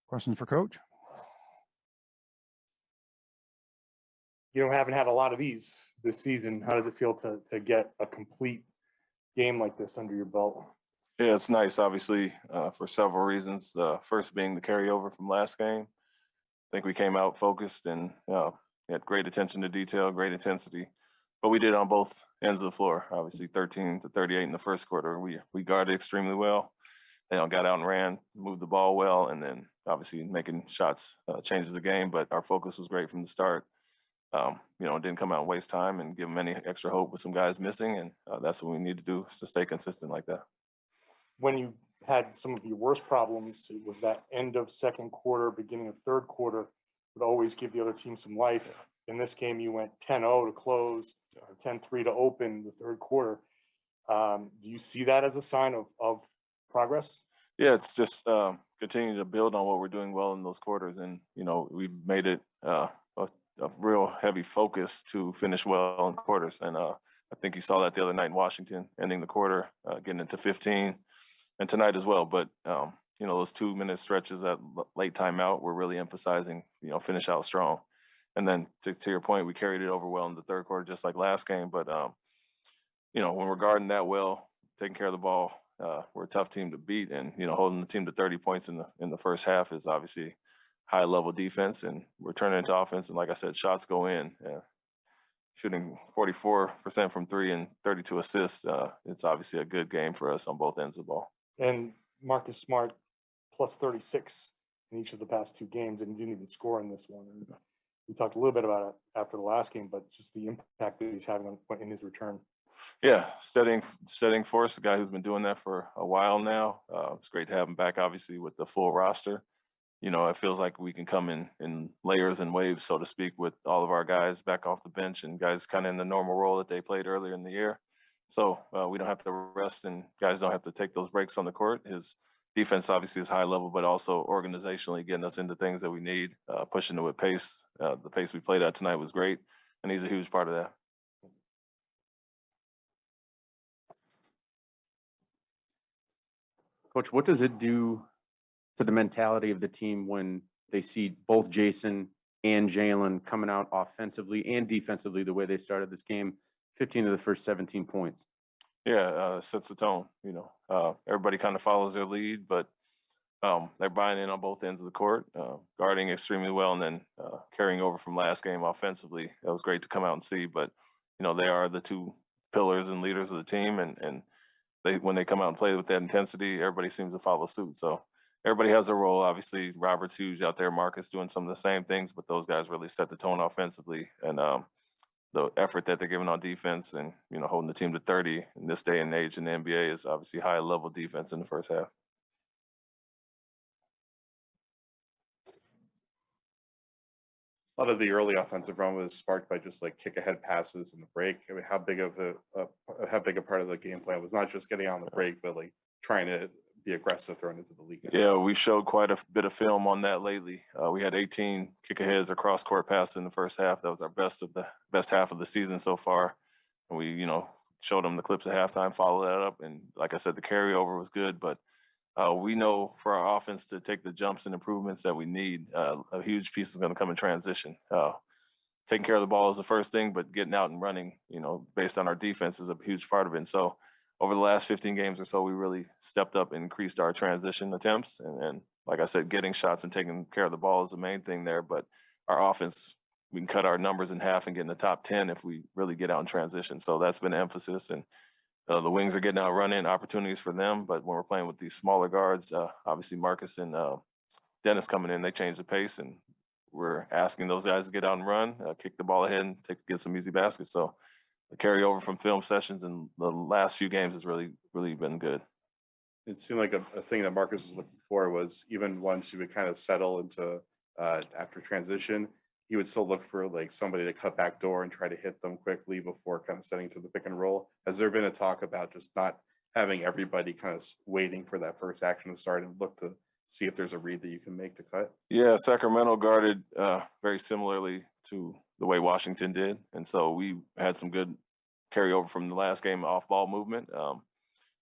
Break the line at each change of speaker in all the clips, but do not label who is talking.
Questions for Coach?
You haven't had a lot of these this season. How does it feel to get a complete game like this under your belt?
Yeah, it's nice, obviously, for several reasons. First being the carryover from last game. I think we came out focused and had great attention to detail, great intensity. But we did on both ends of the floor. Obviously, 13 to 38 in the first quarter. We guarded extremely well. Got out and ran, moved the ball well, and then obviously making shots changes the game. But our focus was great from the start. Didn't come out and waste time and give them any extra hope with some guys missing. And that's what we need to do, is to stay consistent like that.
When you had some of your worst problems, it was that end of second quarter, beginning of third quarter would always give the other team some life. In this game, you went 10-0 to close, 10-3 to open the third quarter. Do you see that as a sign of progress?
Yeah, it's just continuing to build on what we're doing well in those quarters. And, we've made it a real heavy focus to finish well in quarters. And I think you saw that the other night in Washington, ending the quarter, getting into 15, and tonight as well. But, those 2-minute stretches at late timeout, we're really emphasizing, finish out strong. And then to your point, we carried it over well in the third quarter, just like last game. But, when we're guarding that well, taking care of the ball, we're a tough team to beat. And, holding the team to 30 points in the first half is obviously high level defense, and we're turning into offense. And like I said, shots go in. Shooting 44% from three and 32 assists. It's obviously a good game for us on both ends of the ball.
And Marcus Smart plus 36 in each of the past two games, and he didn't even score in this one. And we talked a little bit about it after the last game, but just the impact that he's having in his return.
Yeah, setting force, a guy who's been doing that for a while now. It's great to have him back, obviously, with the full roster. It feels like we can come in layers and waves, so to speak, with all of our guys back off the bench and guys kind of in the normal role that they played earlier in the year. So we don't have to rest, and guys don't have to take those breaks on the court. His defense obviously is high level, but also organizationally getting us into things that we need, pushing it with pace. The pace we played at tonight was great, and he's a huge part of that.
Coach, what does it do to the mentality of the team when they see both Jayson and Jaylen coming out offensively and defensively the way they started this game, 15 of the first 17 points?
Yeah, sets the tone. Everybody kind of follows their lead, but they're buying in on both ends of the court, guarding extremely well, and then carrying over from last game offensively. That was great to come out and see. But they are the two pillars and leaders of the team, and when they come out and play with that intensity, everybody seems to follow suit. So everybody has a role. Obviously, Robert's huge out there. Marcus doing some of the same things, but those guys really set the tone offensively. And the effort that they're giving on defense and, holding the team to 30 in this day and age in the NBA is obviously high level defense in the first half.
A lot of the early offensive run was sparked by just like kick ahead passes in the break. I mean, how big a part of the game plan was not just getting on the break, but like trying to be aggressive throwing into the league?
Yeah, we showed quite a bit of film on that lately. We had 18 kick aheads across court passes in the first half. That was our best half of the season so far. And we, showed them the clips at halftime, followed that up. And like I said, the carryover was good, but we know for our offense to take the jumps and improvements that we need, a huge piece is going to come in transition. Taking care of the ball is the first thing, but getting out and running, based on our defense is a huge part of it. And so over the last 15 games or so, we really stepped up and increased our transition attempts. And like I said, getting shots and taking care of the ball is the main thing there. But our offense, we can cut our numbers in half and get in the top 10 if we really get out in transition. So that's been an emphasis. And the wings are getting out running, opportunities for them. But when we're playing with these smaller guards, obviously Marcus and Dennis coming in, they change the pace. And we're asking those guys to get out and run, kick the ball ahead and get some easy baskets. So the carryover from film sessions in the last few games has really, really been good.
It seemed like a thing that Marcus was looking for was even once he would kind of settle into after transition, he would still look for like somebody to cut back door and try to hit them quickly before kind of setting to the pick and roll. Has there been a talk about just not having everybody kind of waiting for that first action to start and look to see if there's a read that you can make to cut?
Yeah, Sacramento guarded very similarly to the way Washington did. And so we had some good carryover from the last game off ball movement.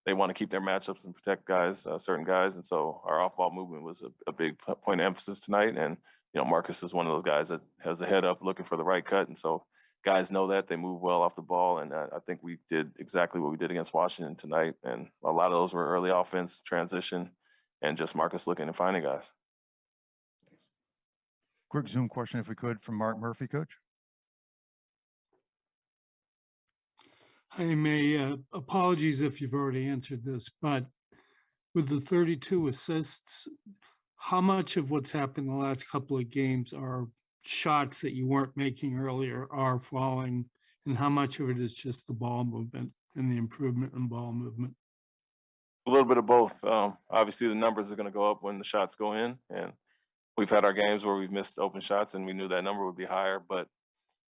they want to keep their matchups and protect guys, certain guys. And so our off-ball movement was a big point of emphasis tonight. And, Marcus is one of those guys that has a head up looking for the right cut. And so guys know that. They move well off the ball. And I think we did exactly what we did against Washington tonight. And a lot of those were early offense, transition, and just Marcus looking and finding guys.
Quick Zoom question, if we could, from Mark Murphy, Coach.
I may, apologies if you've already answered this, but with the 32 assists, how much of what's happened the last couple of games are shots that you weren't making earlier are falling, and how much of it is just the ball movement and the improvement in ball movement?
A little bit of both. Obviously, the numbers are going to go up when the shots go in, and we've had our games where we've missed open shots, and we knew that number would be higher. But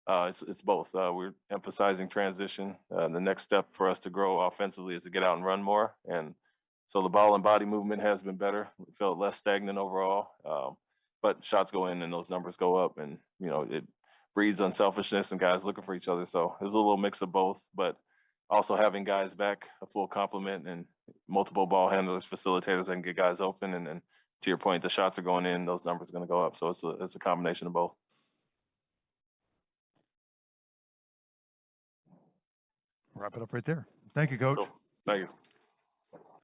it's both. We're emphasizing transition. The next step for us to grow offensively is to get out and run more, and so the ball and body movement has been better. We felt less stagnant overall, but shots go in and those numbers go up, and it breeds unselfishness and guys looking for each other. So there's a little mix of both, but also having guys back, a full complement, and multiple ball handlers, facilitators that can get guys open. And then to your point, the shots are going in, those numbers are going to go up. So it's a combination of both.
Wrap it up right there. Thank you, Coach.
Cool. Thank you.